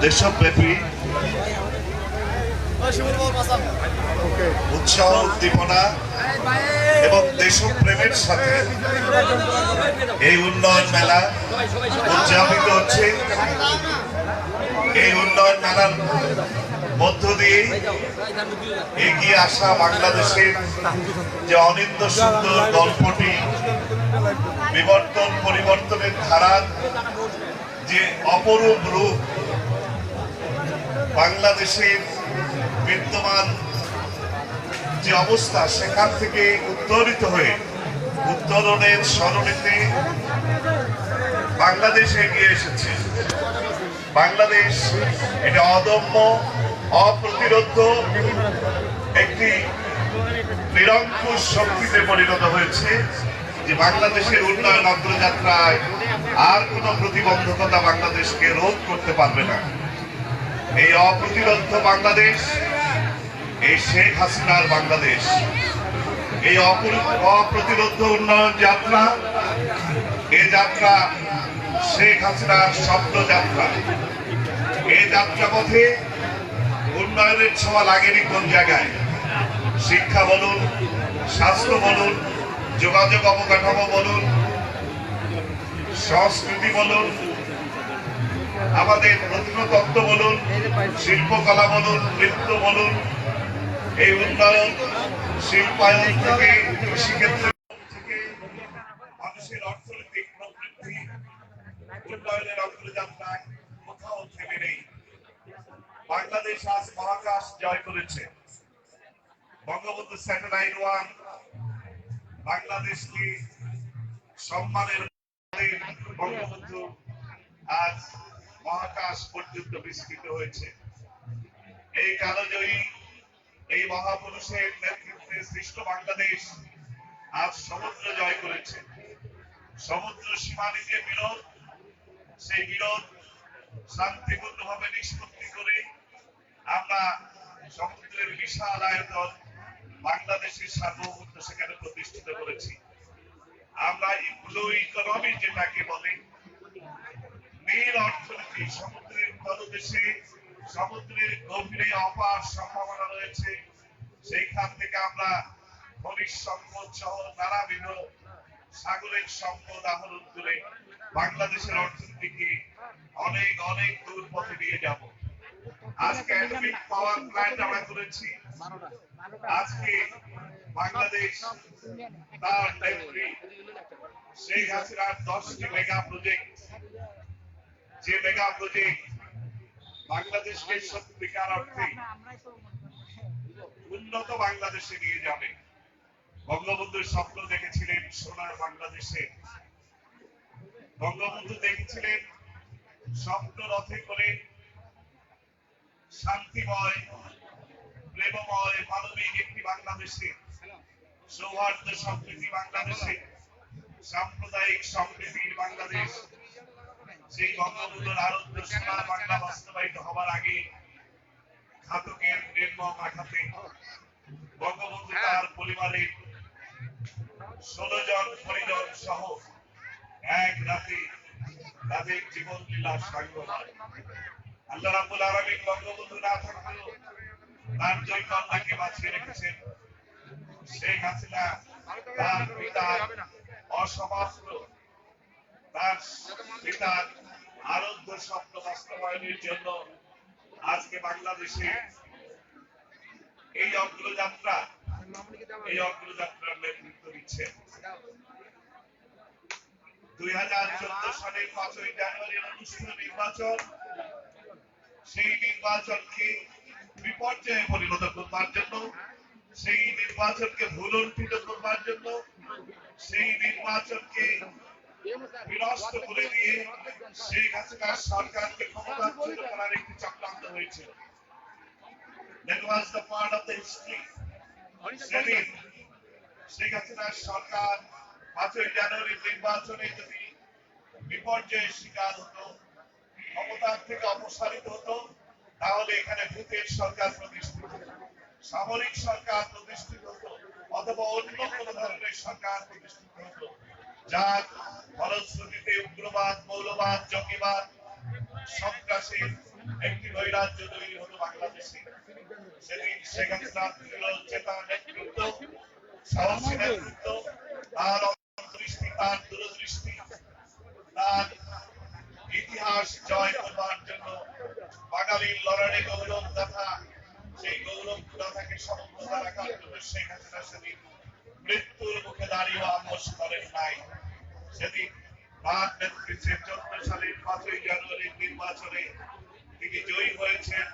দেশব্যাপী উৎসাহ উদ্দীপনা এবং দেশপ্রেমের সাথে এই উন্নয়ন মেলা উদযাপিত হচ্ছে। এই উন্নয়ন মেলার মধ্য দিয়ে এগিয়ে আসা বাংলাদেশের যে অনিন্দ সুন্দর গল্পটি, বিবর্তন পরিবর্তনের ধারার যে অপরূপ রূপ, বাংলাদেশের বিদ্যমান যে অবস্থা সেখান থেকে উত্তরিত হয়ে উত্তরণের সরণিতে বাংলাদেশ এগিয়ে এসেছে। বাংলাদেশ এটা অদম্য, অপ্রতিরোধ্য একটি নিরঙ্কুশ শক্তিতে পরিণত হয়েছে, যে বাংলাদেশের উন্নয়ন অগ্রযাত্রায় আর কোনো প্রতিবন্ধকতা বাংলাদেশকে রোধ করতে পারবে না। এই অপ্রতিরোধ্য বাংলাদেশ, এই শেখ হাসিনার বাংলাদেশ, এই অপ্রতিরোধ্য উন্নয়ন যাত্রা, এই যাত্রা শেখ হাসিনার স্বপ্ন যাত্রা। এই যাত্রা পথে উন্নয়নের ছোঁয়া লাগেনি কোন জায়গায়। শিক্ষা বলুন, স্বাস্থ্য বলুন, যোগাযোগ অবকাঠামো বলুন, সংস্কৃতি বলুন, আমাদের প্রত্নতত্ত্ব বলুন, শিল্পকলা বলুন, নৃত্য বলুন, এই উন্নয়ন শিল্পায়ন থেকে কৃষিক্ষেত্র থেকে মানুষের অর্থনৈতিক প্রবৃদ্ধি, উন্নয়নের অগ্রযাত্রায় কোথাও থেমে নেই। বাংলাদেশ আজ মহাকাশ জয় করেছে। বঙ্গবন্ধু স্যাটেলাইট 1 বাংলাদেশকে সম্মানের বঙ্গবন্ধু আজ মহাকাশ পর্যন্ত বিস্তৃত হয়েছে। এই কালজয়ী, এই মহাপুরুষের নেতৃত্বে সৃষ্ট বাংলাদেশ আজ সমুদ্র জয় করেছে। সমুদ্র সীমানে যে বিরোধ, সেই বিরোধ শান্তিপূর্ণভাবে নিষ্পত্তি করে আমরা সমুদ্রের বিশাল আয়তন বাংলাদেশের সার্বভৌমত্ব সেখানে প্রতিষ্ঠিত করেছি। আমরা ব্লু ইকোনমি যেটাকে বলে, নীল অর্থনীতি, সমুদ্রের তলদেশে সমুদ্রের গভীরে অপার সম্ভাবনা রয়েছে। সেইখান থেকে আমরা খনিজ সম্পদ সহ নানাবিধ সাগরের সম্পদ আহরণ করে বাংলাদেশের অর্থনীতিকে অনেক অনেক দূর পথে নিয়ে যাব। আজকে অ্যাটমিক পাওয়ার প্ল্যান্ট আমরা করেছি। আজকে বাংলাদেশ তার নেত্রী শেখ হাসিনার 10টি মেগা প্রজেক্ট, যে মেগা প্রজেক্ট বাংলাদেশকে সত্যিকার অর্থে উন্নত বাংলাদেশে নিয়ে যাবে। বঙ্গবন্ধুর স্বপ্ন দেখেছিলেন সোনার বাংলাদেশে। বঙ্গবন্ধু দেখেছিলেন স্বপ্ন রথে করে শান্তিময়, প্রেমময়, মানবিক একটি বাংলাদেশে, সৌহার্দ্য সম্প্রীতি বাংলাদেশে, সাম্প্রদায়িক সম্প্রীতির বাংলাদেশ। সেই বঙ্গবন্ধুর আরাধ্য সোনার বাংলা বাস্তবায়িত হবার আগে ঘাতকের নির্মম আঘাতে বঙ্গবন্ধু তার পরিবারের 16 জন পরিজন সহ এক রাতে তাদের জীবন লীলা সাঙ্গ হয়। আল্লাহ রাব্বুল আলামিন বঙ্গবন্ধু না থাকলেও তার দুই কন্যাকে বাঁচিয়ে রেখেছেন। শেখ হাসিনা তার পিতার অসমাপ্ত, তার পিতার আরাধ্য স্বপ্ন বাস্তবায়নের জন্য আজকে বাংলাদেশে এই অগ্রযাত্রার নেতৃত্ব দিচ্ছেন। 2014 সালের 5ই জানুয়ারি অনুষ্ঠিত নির্বাচন, সেই নির্বাচনকে বিপর্যয়ে পরিণত করবার জন্য, সেই নির্বাচনকে ভুলণ্ঠিত করবার জন্য, সেই নির্বাচনকে বিনষ্ট করে দিয়ে শেখ হাসিনার সরকারকে ক্ষমতাচ্যুত করার একটি চক্রান্ত হয়েছিল। That was the part of the history. সেদিন শেখ হাসিনার সরকার 5ই জানুয়ারি নির্বাচনে যদি বিপর্যয়ের শিকার হতো, ক্ষমতার থেকে অপসারিত হতো, তাহলে এখানে ভূতের সরকার প্রতিষ্ঠিত হতো, সামরিক সরকার প্রতিষ্ঠিত হতো, অথবা অন্য কোন ধরনের সরকার প্রতিষ্ঠিত হতো, যার ফলশ্রুতিতে উগ্রবাদ, মৌলবাদ, জঙ্গিবাদ, সন্ত্রাসের একটি নৈরাজ্য তৈরি হতো বাংলাদেশে। সেদিন শেখ হাসিনার চেতা নেতৃত্ব, সাহসী নেতৃত্ব, তার অন্তর্দৃষ্টি, তার দূরদৃষ্টি, তার ইতিহাস জয় করবার জন্য বাঙালির লড়াই গৌরব গাথা, সেই গৌরব গাথাকে সমুন্নত রাখার জন্য শেখ হাসিনা সেদিন মৃত্যুর মুখে দাঁড়িয়ে আপোষ করেন নাই। সেদিন তার নেতৃত্বে 14 সালের 5ই জানুয়ারির নির্বাচনে তিনি জয়ী হয়েছেন,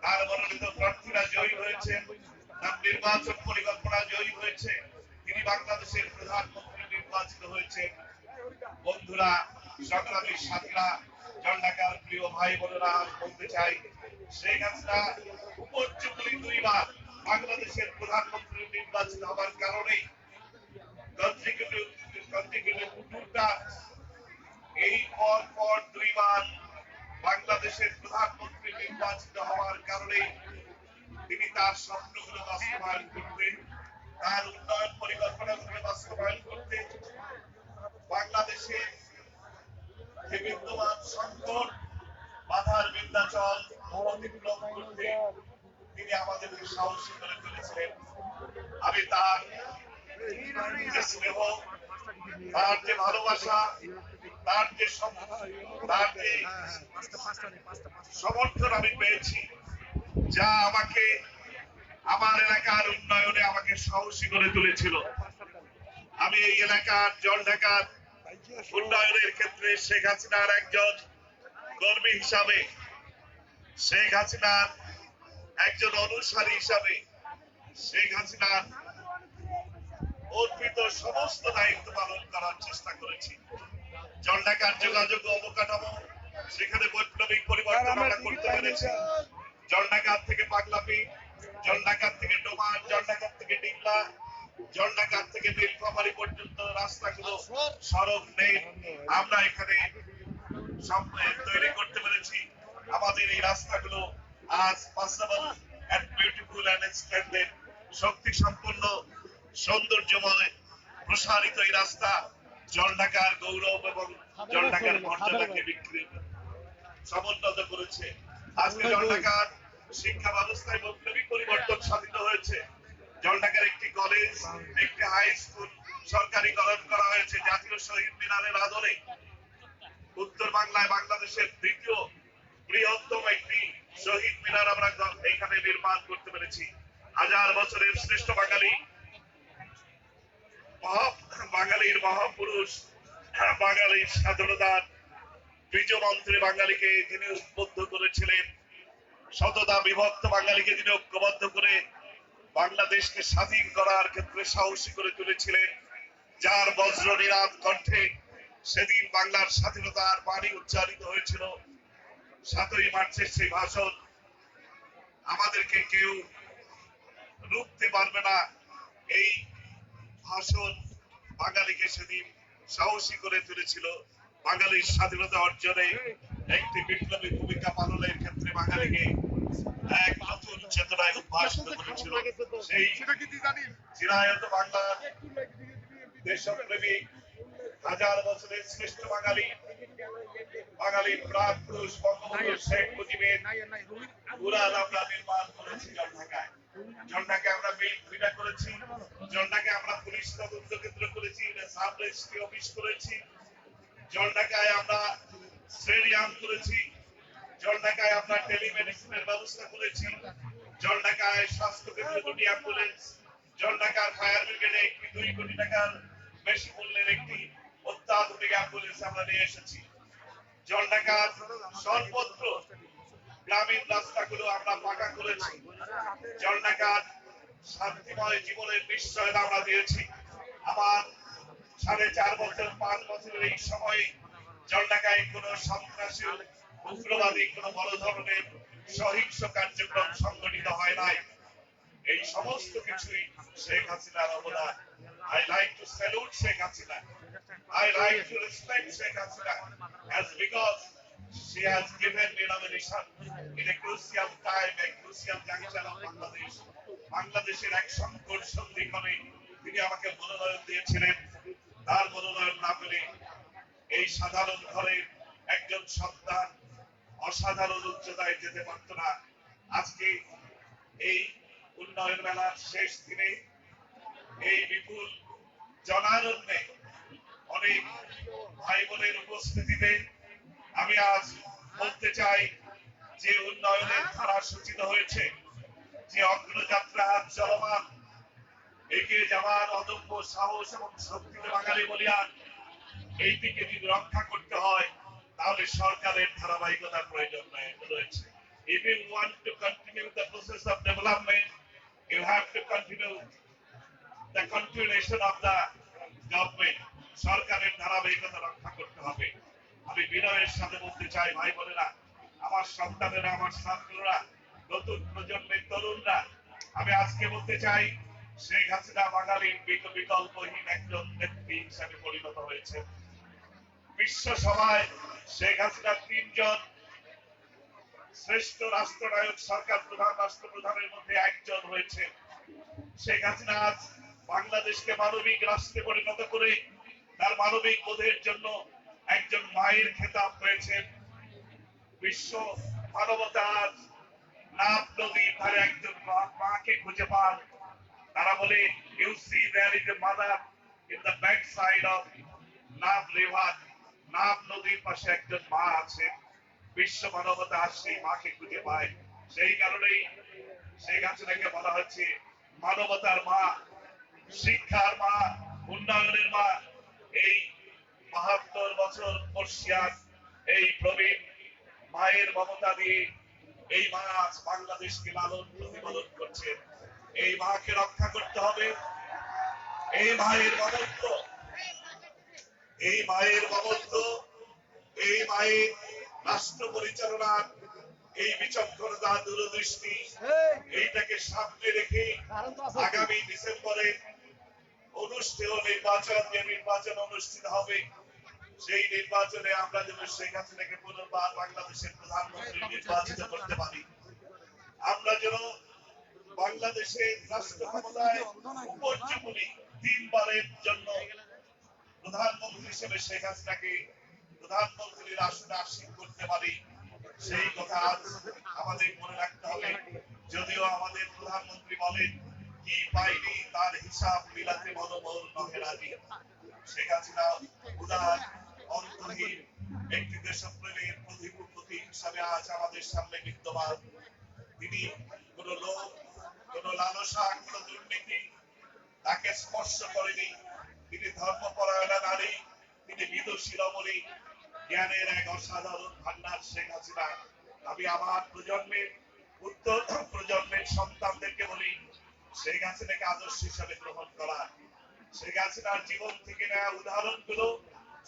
তার মনোনীত প্রার্থীরা জয়ী হয়েছেন, তার নির্বাচন পরিকল্পনা জয়ী হয়েছে, তিনি বাংলাদেশের প্রধানমন্ত্রী নির্বাচিত হয়েছেন। বন্ধুরা, সংগ্রামী সাথীরা, জলঢাকার প্রিয় ভাই বোনেরা, বলতে চাই শেখ হাসিনা উপর্যুপরি 2 বার বাংলাদেশের প্রধানমন্ত্রী নির্বাচিত হওয়ার কারণেই এই পর 2 বার বাংলাদেশের প্রধানমন্ত্রী নির্বাচিত হওয়ার কারণে তিনি তার স্বপ্নগুলো বাস্তবায়ন করতে, তার উন্নয়ন পরিকল্পনাগুলো বাস্তবায়ন করতে, বাংলাদেশে যে বিদ্যমান সংকট, বাধার বিন্ধ্যাচল অতিক্রম করতে তিনি আমাদেরকে সাহসী করে তুলেছিলেন। আমি তার যে স্নেহ, তার যে ভালোবাসা, তার যে সমর্থন আমি পেয়েছি, যা আমাকে আমার এলাকার উন্নয়নে আমাকে সাহসী করে তুলেছিল। আমি এই এলাকার জলঢাকার উন্নয়নের ক্ষেত্রে শেখ হাসিনার একজন কর্মী হিসাবে, শেখ হাসিনার একজন অনুসারী হিসাবে, শেখ হাসিনার অর্পিত সমস্ত দায়িত্ব পালন করার চেষ্টা করেছি। জলঢাকার যোগাযোগ অবকাঠামো, সেখানে বৈপ্লবিক পরিবর্তন আমরা করতে পেরেছি। জলঢাকার থেকে পাগলাপি, জলঢাকার থেকে ডোমান, জলঢাকার থেকে ডিংলা, জলঢাকার থেকে নীলফামারী পর্যন্ত রাস্তাগুলো, সড়ক নেই, আমরা এখানে তৈরি করতে পেরেছি। আমাদের এই রাস্তাগুলো আজ possible and beautiful and splendid, শক্তি সম্পন্ন, সৌন্দর্যময়, প্রসারিত এই রাস্তা জলঢাকার গৌরব এবং জলঢাকার মর্যাদাকে সমুন্নত করেছে। আজকে জলঢাকার শিক্ষা ব্যবস্থায় বৈপ্লবিক পরিবর্তন সাধিত হয়েছে। জলঢাকার একটি কলেজ, একটি হাই স্কুল সরকারিকরণ করা হয়েছে জাতীয় শহীদ মিনারের আদলে। উত্তর বাংলায় বাংলাদেশের দ্বিতীয় বৃহত্তম একটি শহীদ মিনার আমরা এখানে নির্মাণ করতে পেরেছি। 1000 বছরের শ্রেষ্ঠ বাঙালির মহাপুরুষ, বাঙালির স্বাধীনতার বীজ মন্ত্রে বাঙালিকে যিনি উদ্বুদ্ধ করেছিলেন, শততা বিভক্ত বাঙালিকে যিনি ঐক্যবদ্ধ করে বাংলাদেশকে স্বাধীন করার ক্ষেত্রে সাহসী করে তুলেছিলেন, যার বজ্র নিরাদ কণ্ঠে সেদিন বাংলার স্বাধীনতার বাণী উচ্চারিত হয়েছিল। 7ই মার্চের সেই ভাষণ আমাদেরকে কেউ রুখতে পারবে না। এই ভাষণ বাঙালিকে সেদিন সাহসী করে তুলেছিল। বাঙালির স্বাধীনতা অর্জনে একটি বিপ্লবী ভূমিকা পালনের ক্ষেত্রে বাঙালিকে এক নতুন চেতনায় উদ্ভাসিত করেছিল। সেই চিরায়ত বাংলার দেশপ্রেমিক 1000 বছরের শ্রেষ্ঠ বাঙালির প্রাণ পুরুষ বঙ্গবন্ধু শেখ মুজিবের পুরাণ আমরা নির্মাণ করেছি জলঢাকায়। জলঢাকায় আমরা মিল্ক ভিটা করেছি, জলঢাকায় আমরা পুলিশ তদন্ত কেন্দ্র করেছি, সাব রেজিস্ট্রি অফিস করেছি, জলঢাকায় আমরা স্টেডিয়াম করেছি, জলঢাকায় আমরা টেলিমেডিসিনের ব্যবস্থা করেছি, জলঢাকায় স্বাস্থ্য কেন্দ্র, 2টি অ্যাম্বুলেন্স, জলঢাকার ফায়ার ব্রিগেডে একটি 2 কোটি টাকার বেশি মূল্যের একটি অত্যাধুনিক অ্যাম্বুলেন্স আমরা নিয়ে এসেছি। জলঢাকার সর্বত্র গ্রামীণ রাস্তাগুলো আমরা পাকা করেছি। জলঢাকার শান্তিময় জীবনের নিশ্চয়তা আমরা দিয়েছি। আমার 4.5 বছর 5 বছরের এই সময়ে জলঢাকায় কোন সন্ত্রাসী, উগ্রবাদী কোন বড় ধরনের সহিংস কার্যক্রম সংগঠিত হয় নাই। এই সমস্ত কিছুই শেখ হাসিনার অবদান। I like to salute Sheikh Hasina. I like to respect Sheikh Hasina as because she has given me nomination in a crucial time, a crucial junction of Bangladesh. বাংলাদেশের এক সংকট সন্ধিক্ষণে তিনি আমাকে মনোনয়ন দিয়েছিলেন। তার মনোনয়ন না পেলে এই সাধারণ ঘরের একজন সন্তান অসাধারণ উচ্চতায় যেতে পারত না। আজকে এই উন্নয়ন মেলার শেষ দিনে এই বিপুল জনারণ্যে অনেক ভাই বোনের উপস্থিতিতে আমি আজ বলতে চাই যে উন্নয়নের ধারা সূচিত হয়েছে, যে অগ্রযাত্রা চলমান, এগিয়ে যাওয়ার অদম্য সাহস এবং শক্তিতে বাঙালি বলিয়ান, এইটিকে যদি রক্ষা করতে হয় তাহলে সরকারের ধারাবাহিকতার প্রয়োজন রয়েছে। If you want to continue the process of development, you have to continue the continuation of the government. সরকারের ধারাবাহিকতা রক্ষা করতে হবে। আমি বিনয়ের সাথে বলতে চাই, ভাই বোনেরা, আমার সন্তানেরা, আমার ছাত্ররা, নতুন প্রজন্মের তরুণরা, আমি আজকে বলতে চাই শেখ হাসিনা বাঙালির বিকল্পহীন একজন নেত্রী হিসাবে পরিণত হয়েছে। বিশ্ব সভায় শেখ হাসিনা তিনজন শ্রেষ্ঠ রাষ্ট্রনায়ক, সরকার প্রধান, রাষ্ট্রপ্রধানের মধ্যে একজন হয়েছে। শেখ হাসিনা আজ বাংলাদেশকে মানবিক রাষ্ট্রে পরিণত করে তার মানবিক বোধের জন্য একজন মায়ের খেতাব পেয়েছেন। বিশ্ব মানবতা আজ নাব নদীর ধারে একজন মাকে খুঁজে পান। তারা বলে, you see there is a mother in the back side of নাব রিভার। নাব নদীর পাশে একজন মা আছে। বিশ্ব মানবতা আজ সেই মাকে খুঁজে পায়। সেই কারণেই শেখ হাসিনাকে বলা হচ্ছে মানবতার মা, শিক্ষার মা, উন্নয়নের মা। এই ৭২ বছর বর্ষিয়ান এই প্রবীণ মায়ের মমতা দিয়ে এই মা আজ বাংলাদেশকে লালন প্রতিপালন করছে। এই মাকে রক্ষা করতে হবে। এই মায়ের মমত্ব, এই মায়ের মমত্ব, এই মায়ের রাষ্ট্র পরিচালনার এই বিচক্ষণতা, দূরদৃষ্টি, এইটাকে সামনে রেখে আগামী ডিসেম্বরে অনুষ্ঠেয় নির্বাচন, যে নির্বাচন অনুষ্ঠিত হবে, সেই নির্বাচনে আমরা যেন শেখ হাসিনাকে পুনর্বার বাংলাদেশের প্রধানমন্ত্রী নির্বাচিত করতে পারি। আমরা যেন বাংলাদেশের রাষ্ট্র ক্ষমতায় উপর্যুপরি ৩ বারের জন্য প্রধানমন্ত্রী হিসেবে শেখ হাসিনাকে প্রধানমন্ত্রীর আসনে আসীন করতে পারি। সেই কথা আজ আমাদের মনে রাখতে হবে। যদিও আমাদের প্রধানমন্ত্রী বলেন, কি পাইনি তার হিসাব মিলাতে মনোবল নহে রাজি। শেখ হাসিনা উদার, অন্তহীন একটি দেশপ্রেমের প্রতীক হিসাবে আজ আমাদের সামনে বিদ্যমান। তিনি কোন লোক, কোন লালসা, কোন দুর্নীতি তাকে স্পর্শ করেনি। তিনি ধর্মপরায়ণা নারী, তিনি বিদুষী রমণী, জ্ঞানের এক অসাধারণ ভান্ডার শেখ হাসিনা। আমি আমার প্রজন্মের, উত্তর প্রজন্মের সন্তানদেরকে বলি, শেখ হাসিনাকে আদর্শ হিসাবে গ্রহণ করা। শেখ হাসিনার জীবন থেকে নেওয়া উদাহরণগুলো,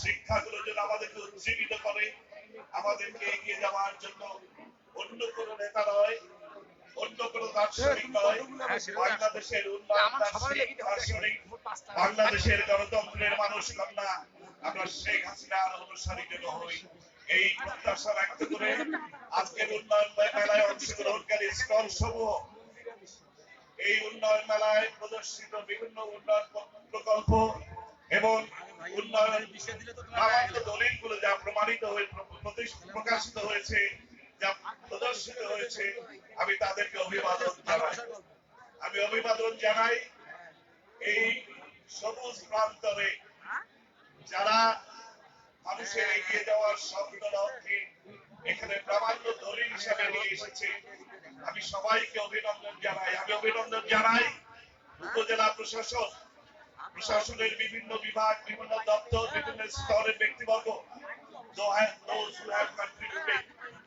শিক্ষাগুলো যেন আমাদেরকে উজ্জীবিত করে, আমাদেরকে এগিয়ে যাওয়ার জন্য অন্য কোন নেতা নয়, অন্য কোন দার্শনিক নয়, বাংলাদেশের উন্নয়ন দার্শনিক, বাংলাদেশের গণতন্ত্রের মানুষ কন্যা আমরা শেখ হাসিনার অনুসারী যেন হই। এই প্রত্যাশা ব্যক্ত করে আজকের উন্নয়ন মেলায় অংশগ্রহণকারী স্টল সমূহ, এই উন্নয়ন মেলায় প্রদর্শিত বিভিন্ন উন্নয়ন প্রকল্প এবং উন্নয়ন দলিলগুলো যা প্রমাণিত হয়ে প্রকাশিত হয়েছে, যা প্রদর্শিত হয়েছে, আমি তাদেরকে অভিবাদন জানাই। আমি অভিবাদন জানাই এই সবুজ প্রান্তরে যারা মানুষের এগিয়ে যাওয়ার স্বপ্ন লক্ষ্যে এখানে প্রামাণ্য দলিল হিসাবে নিয়ে এসেছে। আমি সবাইকে অভিনন্দন জানাই। আমি অভিনন্দন জানাই উপজেলা প্রশাসন, প্রশাসনের বিভিন্ন বিভাগ, বিভিন্ন দপ্তর, বিভিন্ন স্তরের ব্যক্তিবর্গ, those who have contributed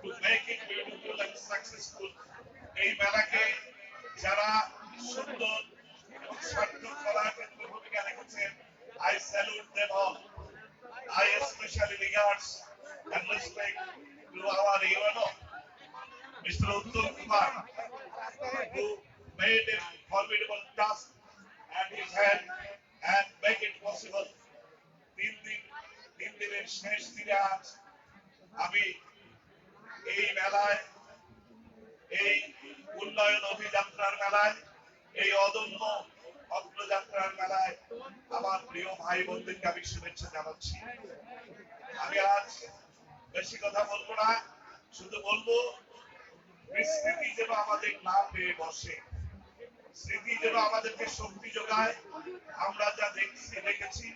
to make it beautiful and successful। এই মেলাকে যারা সুন্দর এবং সার্থক করার ক্ষেত্রে ভূমিকা রেখেছেন, I salute them all. I especially regards and respect to our UNO, Mr. Uttam Kumar, who made a formidable task and his hand and make it possible. 3 দিনের শেষ দিনে আজ আমি এই মেলায়, এই উন্নয়ন অভিযাত্রার মেলায়, এই অদম্য অগ্রযাত্রার মেলায় আমার প্রিয় ভাই বোনদেরকে আমি শুভেচ্ছা জানাচ্ছি। আমি আজ বেশি কথা বলবো না। শুধু বলবো স্মৃতি যেন আমাদের না পেয়ে বসে, স্মৃতি যেন আমাদেরকে শক্তি যোগায়। আমরা যা দেখেছি,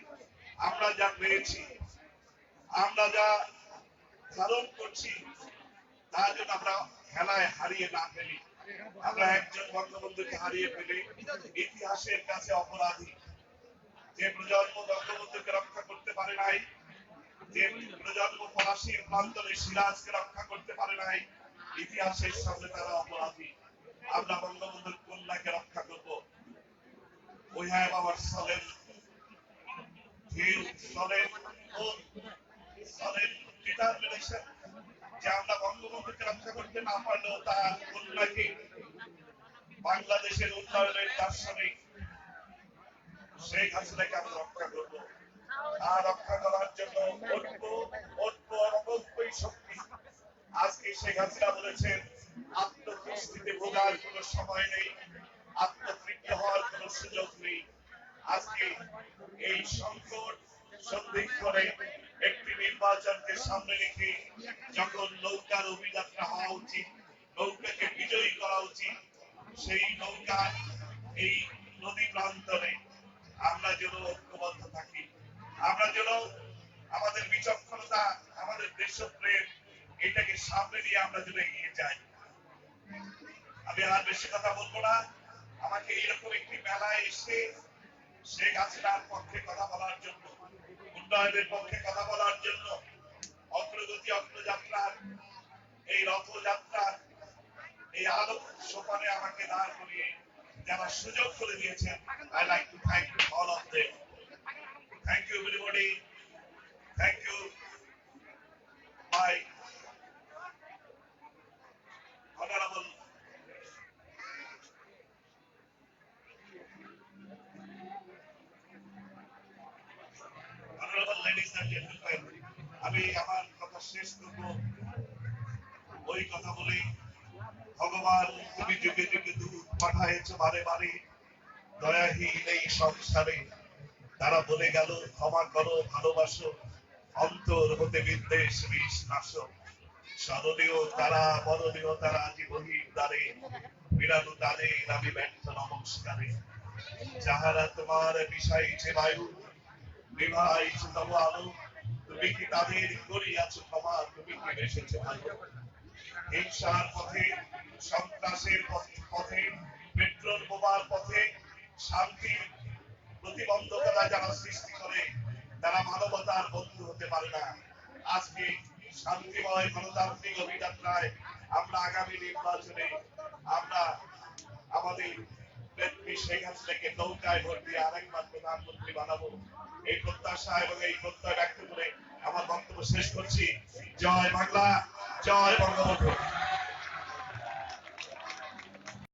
আমরা যা পেয়েছি, আমরা যা ধারণ করছি, তা যেন আমরা খেলায় হারিয়ে না ফেলি। আমরা একজন বঙ্গবন্ধুকে হারিয়ে ফেলে ইতিহাসের কাছে অপরাধী। যে প্রজন্ম বঙ্গবন্ধুকে রক্ষা করতে পারে নাই, যে প্রজন্ম পলাশীর প্রান্তরে সিরাজকে রক্ষা করতে পারে নাই, ইতিহাসের সামনে তারা অপরাধী। আমরা বঙ্গবন্ধুর কন্যাকে রক্ষা করব। We have our solemn view, solemn oath, solemn determination যে আমরা বঙ্গবন্ধুকে রক্ষা করতে না পারলেও তার কন্যাকে, বাংলাদেশের উন্নয়নের দার্শনিক শেখ হাসিনাকে আমরা রক্ষা করব। আর রক্ষা করার জন্য ঐক্য অনবদ্যই শক্তি। আজকে শেখ হাসিনা বলেছেন আত্মতৃষ্টিতে ভোগার কোন সময় নেই, আত্মতৃপ্ত হওয়ার কোন সুযোগ নেই। আজকে এই সংকট সন্ধিক্ষণে একটি নির্বাচনকে সামনে রেখে যখন নৌকার অভিযাত্রা হওয়া উচিত, নৌকাকে বিজয়ী করা উচিত, সেই নৌকা এই নদী প্রান্তরে আমরা যেন ঐক্যবদ্ধ থাকি, আমরা যেন আমাদের বিচক্ষণতা, আমাদের দেশপ্রেম, এটাকে সামনে নিয়ে আমরা যেন এগিয়ে যাই। আমি আর বেশি কথা বলবো না। আমাকে এইরকম একটি মেলায় এসে শেখ হাসিনার পক্ষে কথা বলার জন্য, উন্নয়নের পক্ষে কথা বলার জন্য, অগ্রগতি অগ্রযাত্রার এই রথযাত্রার এই আলোক সোপানে আমাকে দাঁড় করিয়ে যারা সুযোগ করে দিয়েছেন, I like to thank all of them. Thank you everybody. Thank you my honorable ladies and gentlemen. আমি আমার কথা শেষ করব ওই কথা বলি, ভগবান তুমি যুগে যুগে দূত পাঠায়েছ বারে বারে, দয়াহীন এই সংসারে। তারা বলে গেল ক্ষমা করো ভালোবাসো, অন্তর হতে বিদ্বেষ বিষ নাশো। স্মরণীয় তারা বরণীয় তারা জীবহীন দ্বারে, বিরানু দ্বারে আমি ব্যর্থ নমস্কারে। যাহারা তোমার বিষাইছে বায়ু, বিভাইছে তব আলো, তুমি কি তাদের করিয়াছ ক্ষমা, তুমি কি বেসেছ ভালো। হিংসার পথে, সন্ত্রাসের পথে, পেট্রোল বোমার পথে শান্তির প্রতিবন্ধকতা যারা সৃষ্টি করে, তারা মানবতার বন্ধু হতে পারে না। আজকে শান্তিময় গণতান্ত্রিক অভিযাত্রায় আমরা আগামী নির্বাচনে আমরা আমাদের শেখ হাসিনাকে নৌকায় ভোট দিয়ে আরেকবার প্রধানমন্ত্রী বানাবো, এই প্রত্যাশা এবং এই প্রত্যয় ব্যক্ত করে আমার বক্তব্য শেষ করছি। জয় বাংলা, জয় বঙ্গবন্ধু।